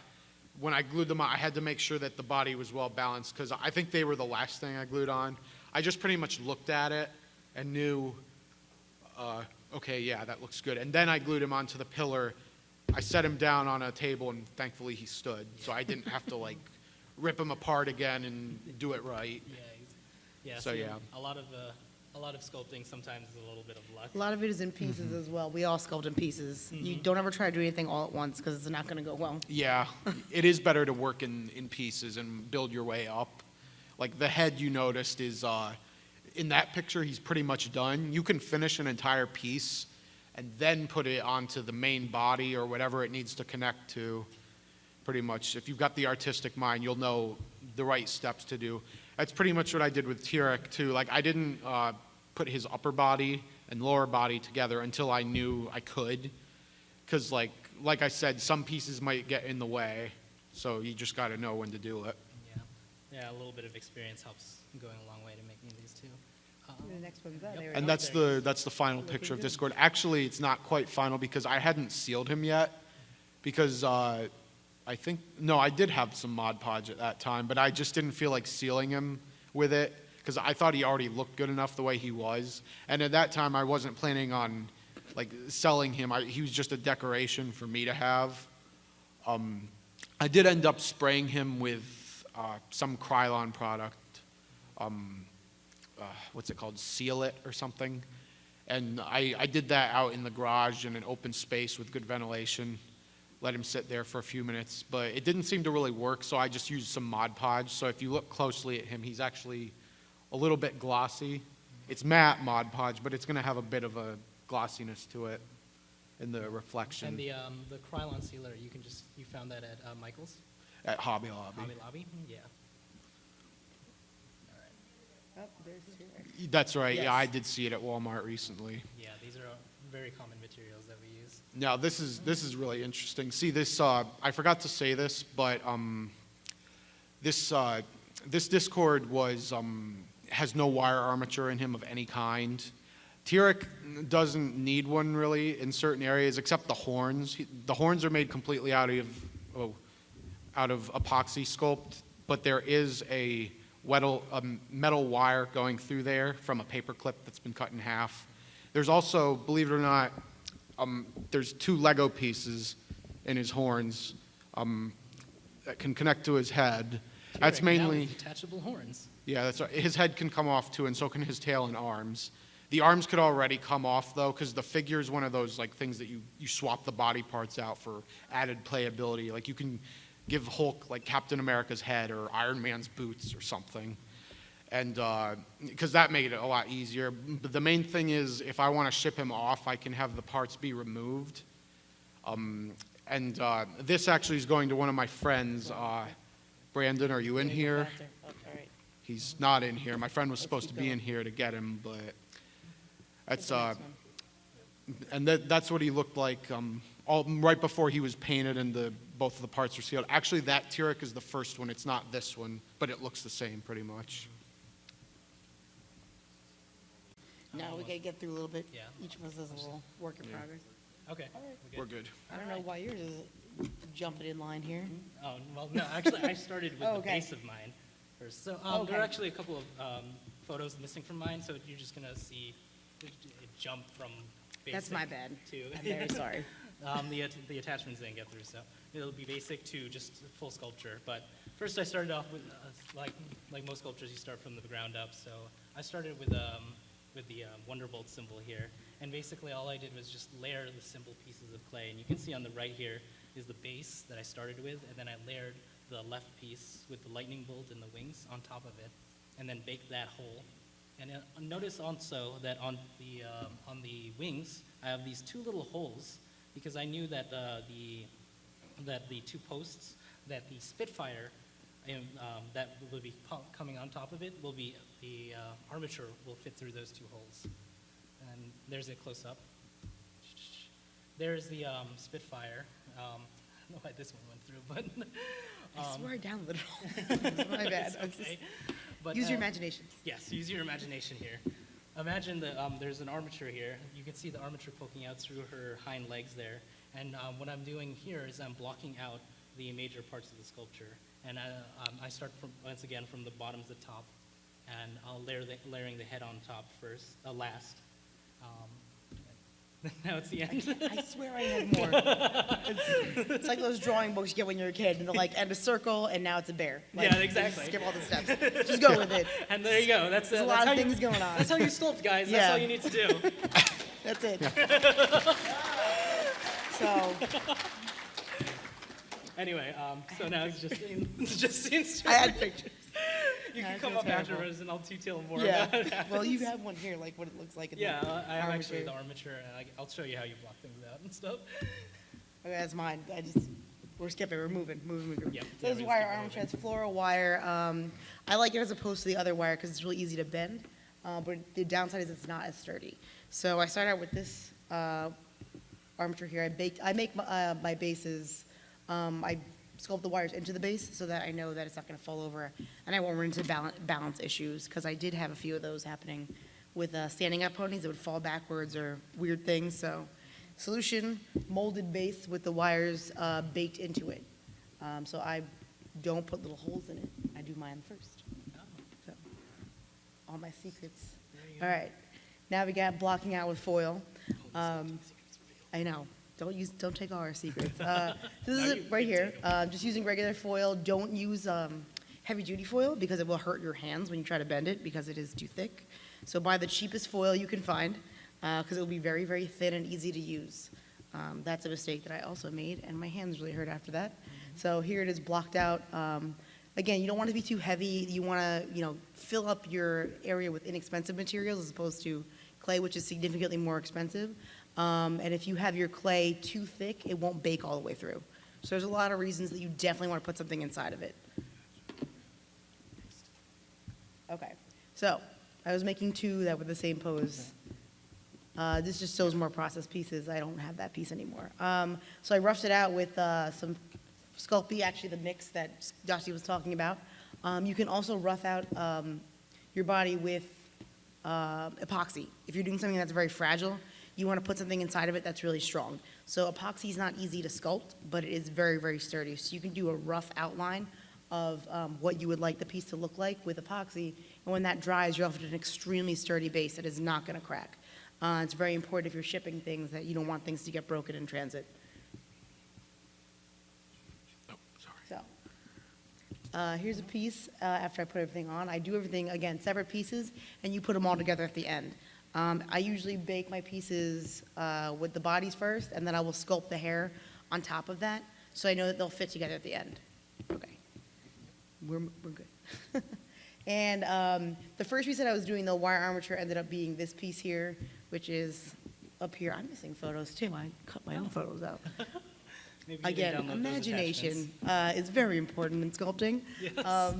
[SPEAKER 3] When I glued them on, I had to make sure that the body was well balanced, because I think they were the last thing I glued on. I just pretty much looked at it, and I was like, oh, this is and knew, okay, yeah, that looks good. And then I glued him onto the pillar. I set him down on a table, and thankfully he stood. So I didn't have to like rip him apart again and do it right.
[SPEAKER 1] Yeah.
[SPEAKER 3] So, yeah.
[SPEAKER 1] A lot of sculpting sometimes is a little bit of luck.
[SPEAKER 2] A lot of it is in pieces as well. We all sculpt in pieces. You don't ever try to do anything all at once because it's not going to go well.
[SPEAKER 3] Yeah, it is better to work in pieces and build your way up. Like the head you noticed is, in that picture, he's pretty much done. You can finish an entire piece and then put it onto the main body or whatever it needs to connect to. Pretty much, if you've got the artistic mind, you'll know the right steps to do. That's pretty much what I did with T-Rex too. Like I didn't put his upper body and lower body together until I knew I could. Because like I said, some pieces might get in the way. So you just got to know when to do it.
[SPEAKER 1] Yeah, a little bit of experience helps going a long way to making these too.
[SPEAKER 2] The next one's done.
[SPEAKER 1] Yep.
[SPEAKER 2] There we
[SPEAKER 3] And
[SPEAKER 2] go.
[SPEAKER 3] that's the final picture of
[SPEAKER 2] good.
[SPEAKER 3] Discord. Actually, it's not quite final because I hadn't sealed him yet. Because I did have some Mod Podge at that time, but I just didn't feel like sealing him with it because I thought he already looked good enough the way he was. And at that time, I wasn't planning on like selling him. He was just a decoration for me to have. I did end up spraying him with some Krylon product. What's it called? Seal It or something. And I did that out in the garage in an open space with good ventilation. Let him sit there for a few minutes, but it didn't seem to really work, so I just used some Mod Podge. So if you look closely at him, he's actually a little bit glossy. It's matte Mod Podge, but it's going to have a bit of a glossiness to it in the reflection.
[SPEAKER 1] And the Krylon sealer, you found that at Michael's?
[SPEAKER 3] At Hobby Lobby.
[SPEAKER 1] Hobby Lobby? Yeah.
[SPEAKER 2] Oh, there's T-Rex.
[SPEAKER 3] That's right.
[SPEAKER 2] Yes.
[SPEAKER 3] Yeah, I did see it at Walmart recently.
[SPEAKER 1] Yeah, these are very common materials that we use.
[SPEAKER 3] Now this is really interesting. See this? I forgot to say this, but this Discord has no wire armature in him of any kind. T-Rex doesn't need one really in certain areas, except the horns. The horns are made completely out of epoxy sculpt, but there is a metal wire going through there from a paper clip that's been cut in half. There's also, believe it or not, there's 2 Lego pieces in his horns that can connect to his head. That's
[SPEAKER 1] T-Rex now
[SPEAKER 3] mainly,
[SPEAKER 1] with detachable horns.
[SPEAKER 3] yeah, that's right. His head can come off too, and so can his tail and arms. The arms could already come off though, because the figure is one of those like things that you swap the body parts out for added playability. Like you can give Hulk like Captain America's head or Iron Man's boots or something. And because that made it a lot easier. But the main thing is if I want to ship him off, I can have the parts be removed. This actually is going to one of my friends. Brandon, are you in here?
[SPEAKER 2] Oh, all right.
[SPEAKER 3] He's not in here. My friend was supposed to be in here to get him, but that's that's what he looked like right before he was painted and both of the parts were sealed. Actually, that T-Rex is the first one. It's not this one, but it looks the same pretty much.
[SPEAKER 2] Now we got to get through a little bit.
[SPEAKER 1] Yeah.
[SPEAKER 2] Each of us has a little work in progress.
[SPEAKER 1] Okay.
[SPEAKER 3] We're good.
[SPEAKER 2] I don't know why yours is jumping in line here.
[SPEAKER 1] Oh, well, no, actually, I started with
[SPEAKER 2] Oh,
[SPEAKER 1] the
[SPEAKER 2] okay.
[SPEAKER 1] base of mine first. So
[SPEAKER 2] Okay.
[SPEAKER 1] there are actually a couple of photos missing from mine, so you're just going to see it jump from basic
[SPEAKER 2] That's my bad.
[SPEAKER 1] to
[SPEAKER 2] I'm very sorry.
[SPEAKER 1] the attachments didn't get through, so it'll be basic to just full sculpture. But first, I started off with like most sculptures, you start from the ground up. So I started with the Wonderbolt symbol here, and basically all I did was just layer the simple pieces of clay. And you can see on the right here is the base that I started with, and then I layered the left piece with the lightning bolt and the wings on top of it, and then baked that whole. And notice also that on the wings, I have these 2 little holes because I knew that the 2 posts that the Spitfire that will be coming on top of it will be the armature will fit through those 2 holes. And there's a close up. There's the Spitfire. I don't know why this one went through, but
[SPEAKER 2] I swear down a little. My bad.
[SPEAKER 1] it's okay. But,
[SPEAKER 2] Use your imagination.
[SPEAKER 1] Yes, use your imagination here. Imagine that there's an armature here. You can see the armature poking out through her hind legs there. And what I'm doing here is I'm blocking out the major parts of the sculpture. And I start once again from the bottom to the top. and I'll layering the head on top last. Now it's the end.
[SPEAKER 2] I swear I had more. It's like those drawing books you get when you're a kid, and they're like, and a circle, and now it's a bear. Like,
[SPEAKER 1] Yeah, exactly.
[SPEAKER 2] Skip all the steps. Just go with it.
[SPEAKER 1] And there you go. There's
[SPEAKER 2] a lot of things going on.
[SPEAKER 1] That's how you sculpt, guys.
[SPEAKER 2] Yeah.
[SPEAKER 1] That's all you need to do.
[SPEAKER 2] That's it. So,
[SPEAKER 1] Anyway, so now it's just seems
[SPEAKER 2] I had pictures.
[SPEAKER 1] you
[SPEAKER 2] No,
[SPEAKER 1] can
[SPEAKER 2] it's
[SPEAKER 1] come
[SPEAKER 2] so
[SPEAKER 1] up
[SPEAKER 2] terrible.
[SPEAKER 1] afterwards and I'll detail more
[SPEAKER 2] Yeah.
[SPEAKER 1] about it.
[SPEAKER 2] Well, you have one here, like what it looks like. In
[SPEAKER 1] Yeah,
[SPEAKER 2] the
[SPEAKER 1] I have actually
[SPEAKER 2] armature.
[SPEAKER 1] the armature, and I'll show you how you block things out and stuff.
[SPEAKER 2] Okay, that's mine. We're skipping. We're moving.
[SPEAKER 1] Yep.
[SPEAKER 2] So this
[SPEAKER 1] Yeah, we
[SPEAKER 2] wire
[SPEAKER 1] skip it
[SPEAKER 2] armature.
[SPEAKER 1] over.
[SPEAKER 2] It's floral wire. I like it as opposed to the other wire because it's really easy to bend. But the downside is it's not as sturdy. So I started out with this armature here. I make my bases. I sculpt the wires into the base so that I know that it's not going to fall over, and I won't run into balance issues because I did have a few of those happening with standing up ponies that would fall backwards or weird things. So solution, molded base with the wires baked into it. So I don't put little holes in it. I do mine first. So all my secrets.
[SPEAKER 1] There you go.
[SPEAKER 2] All right. Now we got blocking out with foil. I know. Don't take all our secrets. This
[SPEAKER 1] No,
[SPEAKER 2] is
[SPEAKER 1] you
[SPEAKER 2] it right
[SPEAKER 1] can
[SPEAKER 2] here.
[SPEAKER 1] take
[SPEAKER 2] Just using regular foil. Don't use heavy duty foil because it will hurt your hands when you try to bend it because it is too thick. So buy the cheapest foil you can find because it will be very, very thin and easy to use. That's a mistake that I also made, and my hands really hurt after that. So here it is blocked out. Again, you don't want it to be too heavy. You want to, fill up your area with inexpensive materials as opposed to clay, which is significantly more expensive. And if you have your clay too thick, it won't bake all the way through. So there's a lot of reasons that you definitely want to put something inside of it. Okay, so I was making two that were the same pose. This just shows more processed pieces. I don't have that piece anymore. So I roughed it out with some Sculpty, actually the mix that Dusty was talking about. You can also rough out your body with epoxy. If you're doing something that's very fragile, you want to put something inside of it that's really strong. So epoxy is not easy to sculpt, but it is very, very sturdy. So you can do a rough outline of what you would like the piece to look like with epoxy. And when that dries, you're left with an extremely sturdy base that is not going to crack. It's very important if you're shipping things that you don't want things to get broken in transit.
[SPEAKER 3] Oh, sorry.
[SPEAKER 2] So here's a piece after I put everything on. I do everything, again, separate pieces, and you put them all together at the end. I usually bake my pieces with the bodies first, and then I will sculpt the hair on top of that, so I know that they'll fit together at the end. Okay, we're good. And the first piece that I was doing, the wire armature, ended up being this piece here, which is up here. I'm missing photos too. I cut my own photos out.
[SPEAKER 1] Maybe you can
[SPEAKER 2] Again,
[SPEAKER 1] download those
[SPEAKER 2] imagination
[SPEAKER 1] attachments.
[SPEAKER 2] is very important in sculpting.
[SPEAKER 1] Yes.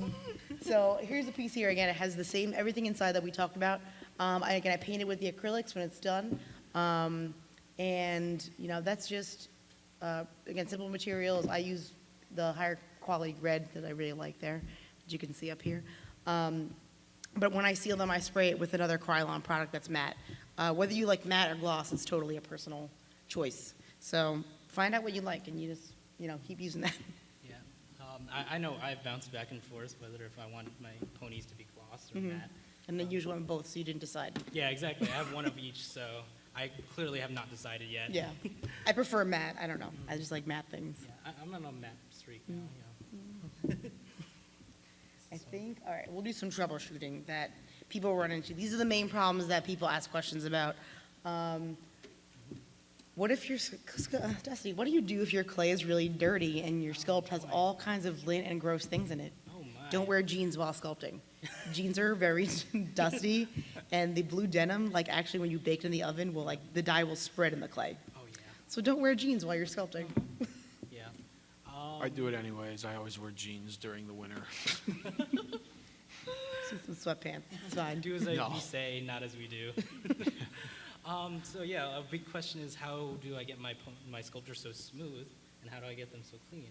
[SPEAKER 2] So here's a piece here. Again, it has the same, everything inside that we talked about. I paint it with the acrylics when it's done. And, that's just, again, simple materials. I use the higher quality red that I really like there, as you can see up here. But when I seal them, I spray it with another Krylon product that's matte. Whether you like matte or gloss, it's totally a personal choice. So find out what you like, and you just, keep using that.
[SPEAKER 1] Yeah. I know I've bounced back and forth whether if I want my ponies to be gloss or matte.
[SPEAKER 2] And then use one of both, so you didn't decide.
[SPEAKER 1] Yeah, exactly. I have one of each, so I clearly have not decided yet.
[SPEAKER 2] Yeah. I prefer matte. I don't know. I just like matte things.
[SPEAKER 1] Yeah, I'm on a matte streak now.
[SPEAKER 2] I think, all right, we'll do some troubleshooting that people run into. These are the main problems that people ask questions about. What if your, Dusty, what do you do if your clay is really dirty and your sculpt has all kinds of lint and gross things in it?
[SPEAKER 1] Oh my.
[SPEAKER 2] Don't wear jeans while sculpting. Jeans are very dusty, and the blue denim, actually when you bake it in the oven, will the dye will spread in the clay.
[SPEAKER 1] Oh yeah.
[SPEAKER 2] So don't wear jeans while you're sculpting.
[SPEAKER 1] Yeah.
[SPEAKER 3] I do it anyways. I always wear jeans during the winter.
[SPEAKER 2] Some sweatpants, it's fine.
[SPEAKER 1] Do as
[SPEAKER 3] No.
[SPEAKER 1] we say, not as we do. So yeah, a big question is how do I get my sculptures so smooth, and how do I get them so clean?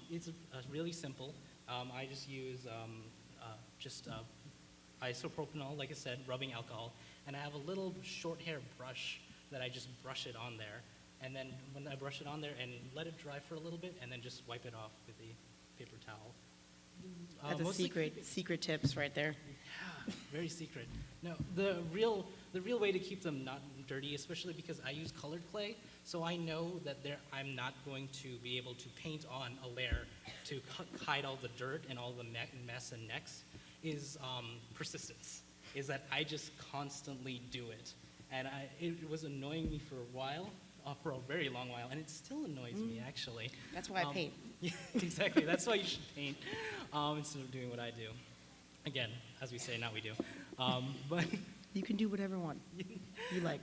[SPEAKER 1] It's really simple. I just use isopropyl, like I said, rubbing alcohol, and I have a little short hair brush that I just brush it on there, and then when I brush it on there and let it dry for a little bit, and then just wipe it off with a paper towel.
[SPEAKER 2] That's a
[SPEAKER 1] Mostly
[SPEAKER 2] secret tips right there.
[SPEAKER 1] Yeah, very secret. No, the real way to keep them not dirty, especially because I use colored clay, so I know that I'm not going to be able to paint on a layer to hide all the dirt and all the mess and necks, is persistence. Is that I just constantly do it. And it was annoying me for a while, for a very long while, and it still annoys me, actually.
[SPEAKER 2] That's why I paint.
[SPEAKER 1] Yeah, exactly. That's why you should paint instead of doing what I do. Again, as we say, not we do. But
[SPEAKER 2] You can do whatever one you like.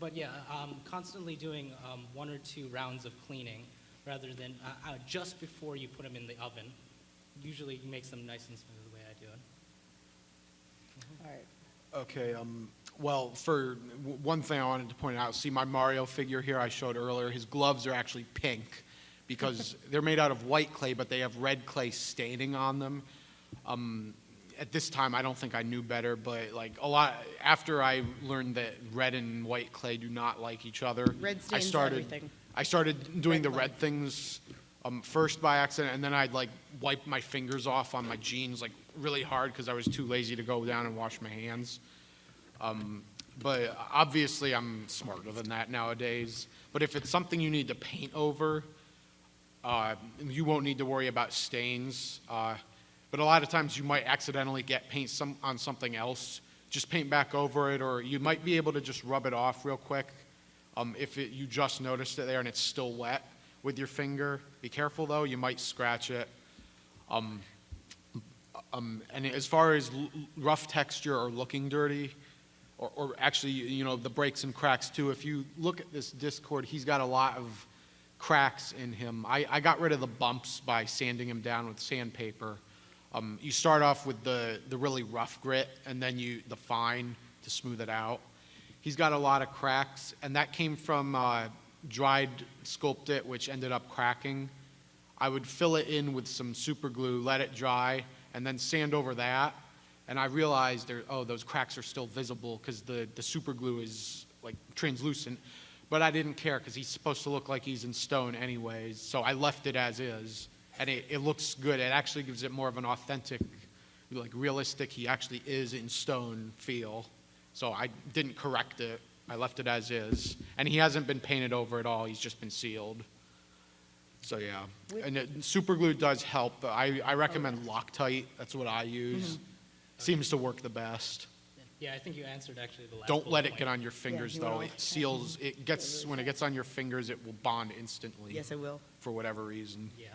[SPEAKER 1] but yeah, constantly doing 1 or 2 rounds of cleaning rather than just before you put them in the oven. Usually makes them nice and smooth the way I do it.
[SPEAKER 2] All right.
[SPEAKER 3] Okay, well, for one thing I wanted to point out, see my Mario figure here I showed earlier, his gloves are actually pink because they're made out of white clay, but they have red clay staining on them. At this time, I don't think I knew better, but like after I learned that red and white clay do not like each other,
[SPEAKER 2] Red stains everything.
[SPEAKER 3] I started doing
[SPEAKER 2] Red
[SPEAKER 3] the
[SPEAKER 2] clay.
[SPEAKER 3] red things first by accident, and then I'd like wipe my fingers off on my jeans like really hard because I was too lazy to go down and wash my hands. But obviously I'm smarter than that nowadays. But if it's something you need to paint over, you won't need to worry about stains. But a lot of times you might accidentally get paint on something else. Just paint back over it, or you might be able to just rub it off real quick. If you just noticed it there and it's still wet with your finger, be careful though, you might scratch it. And as far as rough texture or looking dirty, or actually, you know, the breaks and cracks too, if you look at this Discord, he's got a lot of cracks in him. I got rid of the bumps by sanding him down with sandpaper. You start off with the really rough grit, and then the fine to smooth it out. He's got a lot of cracks, and that came from dried Sculpt It, which ended up cracking. I would fill it in with some super glue, let it dry, and then sand over that. And I realized, those cracks are still visible because the super glue is like translucent. But I didn't care because he's supposed to look like he's in stone anyways, so I left it as is. And it looks good. It actually gives it more of an authentic, like realistic, he actually is in stone feel. So I didn't correct it. I left it as is. And he hasn't been painted over at all. He's just been sealed. So yeah. And super glue does help. I recommend Loctite. That's what I use. Seems to work the best.
[SPEAKER 1] Yeah, I think you answered actually the last
[SPEAKER 3] Don't
[SPEAKER 1] bullet
[SPEAKER 3] let it
[SPEAKER 1] point.
[SPEAKER 3] get on your fingers
[SPEAKER 2] you
[SPEAKER 3] though.
[SPEAKER 2] wanna-
[SPEAKER 3] It seals, when it gets on your fingers, it will bond instantly.
[SPEAKER 2] Yes, I will.
[SPEAKER 3] For whatever reason.
[SPEAKER 1] Yeah.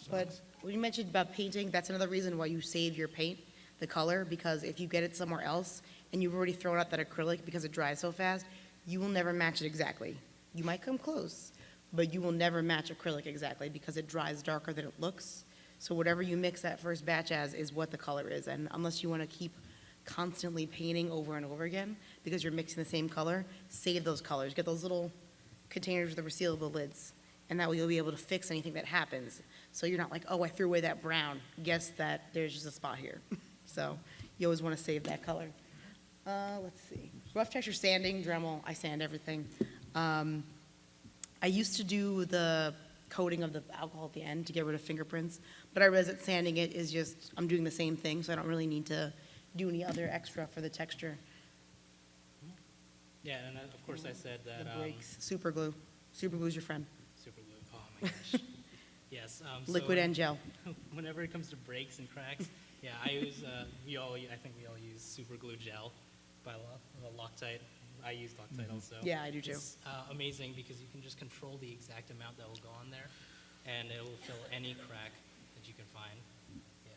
[SPEAKER 2] But when you mentioned about painting, that's another reason why you save your paint, the color, because if you get it somewhere else and you've already thrown out that acrylic because it dries so fast, you will never match it exactly. You might come close, but you will never match acrylic exactly because it dries darker than it looks. So whatever you mix that first batch as is what the color is. And unless you want to keep constantly painting over and over again because you're mixing the same color, save those colors. Get those little containers with the resealable lids. And that way you'll be able to fix anything that happens. So you're not like, oh, I threw away that brown. Guess that there's just a spot here. So you always want to save that color. Let's see. Rough texture sanding, Dremel, I sand everything. I used to do the coating of the alcohol at the end to get rid of fingerprints, but I realized that sanding it is just, I'm doing the same thing, so I don't really need to do any other extra for the texture.
[SPEAKER 1] Yeah, and of course I said that.
[SPEAKER 2] The breaks, super glue. Super glue's your friend.
[SPEAKER 1] Super glue. Oh my gosh. Yes.
[SPEAKER 2] Liquid and gel.
[SPEAKER 1] Whenever it comes to breaks and cracks, yeah, I use. I think we all use super glue gel by Loctite. I use Loctite also.
[SPEAKER 2] Yeah, I do too.
[SPEAKER 1] It's amazing because you can just control the exact amount that will go on there, and it will fill any crack that you can find. Yeah.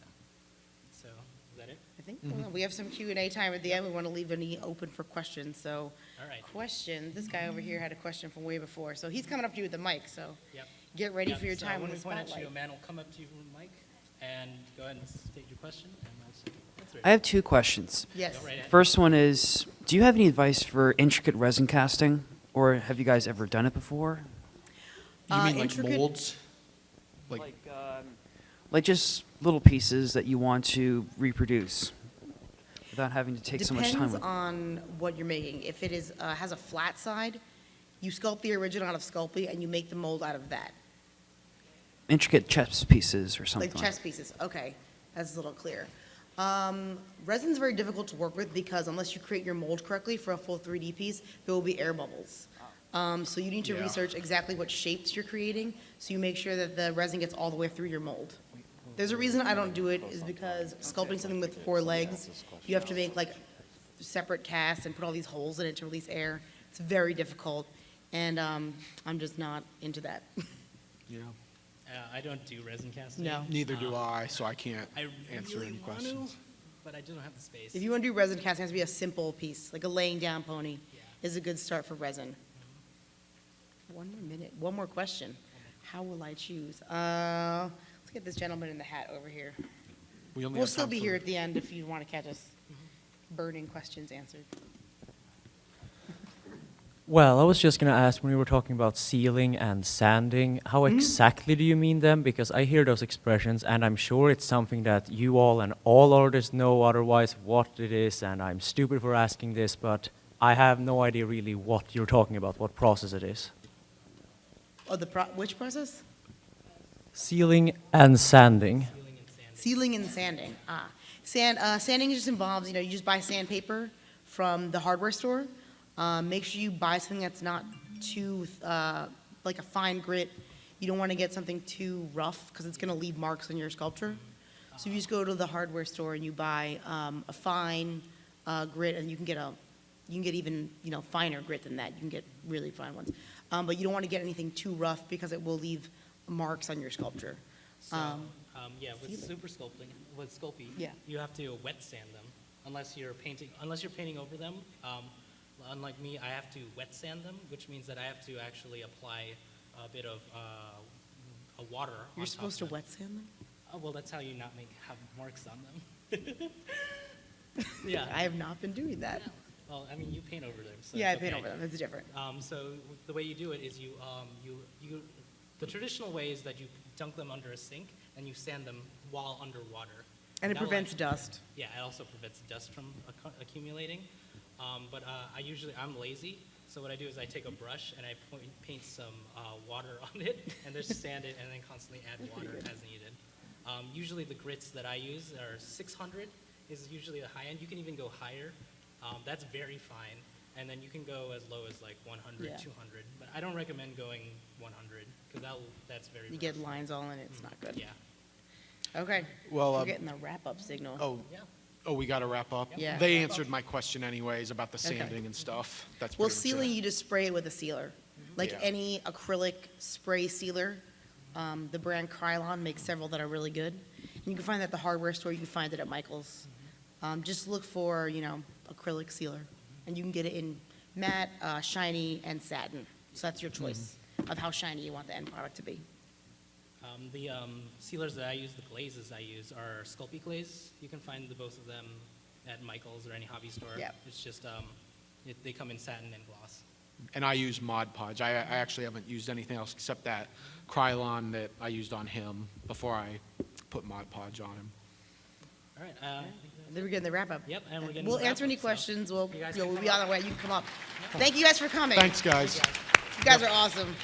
[SPEAKER 1] So is that it?
[SPEAKER 2] I think we have some Q&A time at the end. We want to leave any open for questions. So
[SPEAKER 1] All right.
[SPEAKER 2] questions. This guy over here had a question from way before. So he's coming up to you with the mic. So
[SPEAKER 1] Yep.
[SPEAKER 2] get ready
[SPEAKER 1] Yep.
[SPEAKER 2] for your
[SPEAKER 1] So
[SPEAKER 2] time
[SPEAKER 1] when
[SPEAKER 2] in
[SPEAKER 1] we
[SPEAKER 2] the
[SPEAKER 1] point at you,
[SPEAKER 2] spotlight.
[SPEAKER 1] a man will come up to you from the mic and go ahead and state your question, and answer it.
[SPEAKER 4] I have 2 questions.
[SPEAKER 2] Yes.
[SPEAKER 1] Go right ahead.
[SPEAKER 4] First one is, do you have any advice for intricate resin casting, or have you guys ever done it before?
[SPEAKER 3] You mean like
[SPEAKER 2] intricate-
[SPEAKER 3] molds?
[SPEAKER 4] Like just little pieces that you want to reproduce without having to take so much time
[SPEAKER 2] Depends
[SPEAKER 4] with.
[SPEAKER 2] on what you're making. If it is has a flat side, you sculpt the original out of Sculpting and you make the mold out of that.
[SPEAKER 4] intricate chess pieces or something.
[SPEAKER 2] Like chess pieces, okay, that's a little clear. Resin's very difficult to work with because unless you create your mold correctly for a full 3D piece, there will be air bubbles. So you need to
[SPEAKER 3] Yeah.
[SPEAKER 2] research exactly what shapes you're creating, so you make sure that the resin gets all the way through your mold. There's a reason I don't do it, is because sculpting something with 4 legs, you have to make like separate casts and put all these holes in it to release air. It's very difficult, and I'm just not into that.
[SPEAKER 3] Yeah.
[SPEAKER 1] I don't do resin casting.
[SPEAKER 2] No.
[SPEAKER 3] Neither do I, so I can't
[SPEAKER 1] I
[SPEAKER 3] answer
[SPEAKER 1] really
[SPEAKER 3] any
[SPEAKER 1] want
[SPEAKER 3] questions.
[SPEAKER 1] to, but I don't have the space.
[SPEAKER 2] If you want to do resin casting, it has to be a simple piece, like a laying down pony
[SPEAKER 1] Yeah.
[SPEAKER 2] is a good start for resin. One more minute, one more question. How will I choose? Let's get this gentleman in the hat over here.
[SPEAKER 3] We only
[SPEAKER 2] We'll
[SPEAKER 3] have
[SPEAKER 2] still
[SPEAKER 3] time
[SPEAKER 2] be
[SPEAKER 3] for-
[SPEAKER 2] here at the end if you want to catch us. Burning questions answered.
[SPEAKER 5] Well, I was just going to ask, when you were talking about sealing and sanding, how exactly do you mean them? Because I hear those expressions, and I'm sure it's something that you all and all artists know otherwise what it is, and I'm stupid for asking this, but I have no idea really what you're talking about, what process it is.
[SPEAKER 2] Oh, which process?
[SPEAKER 5] Sealing and sanding.
[SPEAKER 1] Sealing and sanding.
[SPEAKER 2] Sealing and sanding. Sanding just involves, you just buy sandpaper from the hardware store. Make sure you buy something that's not too, like a fine grit. You don't want to get something too rough because it's going to leave marks on your sculpture. So you just go to the hardware store and you buy a fine grit, and you can get even, finer grit than that. You can get really fine ones. But you don't want to get anything too rough because it will leave marks on your sculpture.
[SPEAKER 1] So, with Sculpey,
[SPEAKER 2] Yeah.
[SPEAKER 1] you have to wet sand them unless you're painting over them. Unlike me, I have to wet sand them, which means that I have to actually apply a bit of water.
[SPEAKER 2] You're
[SPEAKER 1] on
[SPEAKER 2] supposed
[SPEAKER 1] top
[SPEAKER 2] to
[SPEAKER 1] of them.
[SPEAKER 2] wet sand them?
[SPEAKER 1] Oh, well, that's how you not have marks on them. Yeah.
[SPEAKER 2] I have not been doing that.
[SPEAKER 1] Well, I mean, you paint over them. So
[SPEAKER 2] Yeah, I
[SPEAKER 1] it's
[SPEAKER 2] paint
[SPEAKER 1] okay.
[SPEAKER 2] over them. It's different.
[SPEAKER 1] So the way you do it is the traditional way is that you dunk them under a sink and you sand them while underwater.
[SPEAKER 2] And it
[SPEAKER 1] That'll
[SPEAKER 2] prevents
[SPEAKER 1] actually-
[SPEAKER 2] dust.
[SPEAKER 1] Yeah, it also prevents dust from accumulating. But I'm lazy, so what I do is I take a brush and I paint some water on it and just sand it and then constantly add water as needed. Usually the grits that I use are 600 is usually the high end. You can even go higher. That's very fine. And then you can go as low as like 100,
[SPEAKER 2] Yeah.
[SPEAKER 1] 200. But I don't recommend going 100 because that's very
[SPEAKER 2] You get lines all in it. It's not good.
[SPEAKER 1] Yeah.
[SPEAKER 2] Okay.
[SPEAKER 3] Well,
[SPEAKER 2] We're getting the wrap-up signal.
[SPEAKER 3] Oh, we got to wrap up?
[SPEAKER 2] Yeah.
[SPEAKER 3] They answered my question anyways about the
[SPEAKER 2] Okay.
[SPEAKER 3] sanding and stuff. That's
[SPEAKER 2] Well,
[SPEAKER 3] pretty much
[SPEAKER 2] sealing,
[SPEAKER 3] it.
[SPEAKER 2] you just spray it with a sealer. Like
[SPEAKER 3] Yeah.
[SPEAKER 2] any acrylic spray sealer. The brand Krylon makes several that are really good. And you can find that at the hardware store. You can find it at Michael's. Just look for, acrylic sealer. And you can get it in matte, shiny, and satin. So that's your choice of how shiny you want the end product to be.
[SPEAKER 1] The sealers that I use, the glazes I use, are Sculpey glaze. You can find both of them at Michael's or any hobby store.
[SPEAKER 2] Yep.
[SPEAKER 1] It's just, they come in satin and gloss.
[SPEAKER 3] And I use Mod Podge. I actually haven't used anything else except that Krylon that I used on him before I put Mod Podge on him.
[SPEAKER 1] All right.
[SPEAKER 2] Then we're getting the wrap-up.
[SPEAKER 1] Yep, and we're getting
[SPEAKER 2] We'll
[SPEAKER 1] the
[SPEAKER 2] answer any
[SPEAKER 1] wrap-up, so
[SPEAKER 2] questions. We'll
[SPEAKER 1] you guys
[SPEAKER 2] be
[SPEAKER 1] can
[SPEAKER 2] on
[SPEAKER 1] come
[SPEAKER 2] the way. You can come up. Thank you guys for coming.
[SPEAKER 3] Thanks, guys.
[SPEAKER 2] You guys are awesome.